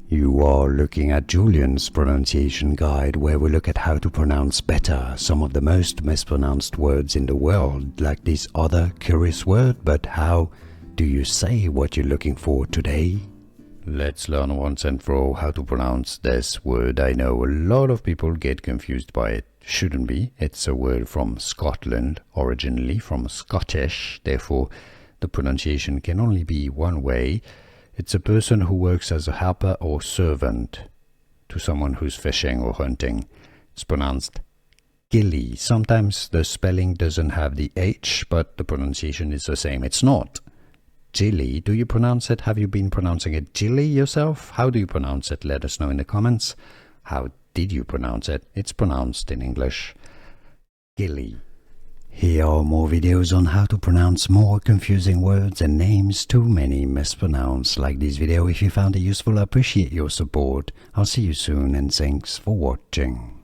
You are looking at Julian's pronunciation guide, where we look at how to pronounce better some of the most mispronounced words in the world, like this other curious word. But how do you say what you're looking for today? Let's learn once and for all how to pronounce this word. I know a lot of people get confused by it. Shouldn't be. It's a word from Scotland, originally from Scottish, therefore the pronunciation can only be one way. It's a person who works as a helper or servant to someone who's fishing or hunting. It's pronounced ghillie. Sometimes the spelling doesn't have the H, but the pronunciation is the same. It's not Ghillie. Do you pronounce it? Have you been pronouncing it Ghillie yourself? How do you pronounce it? Let us know in the comments. How did you pronounce it? It's pronounced in English ghillie. Here are more videos on how to pronounce more confusing words and names too many mispronounced. Like this video if you found it useful. I appreciate your support. I'll see you soon and thanks for watching.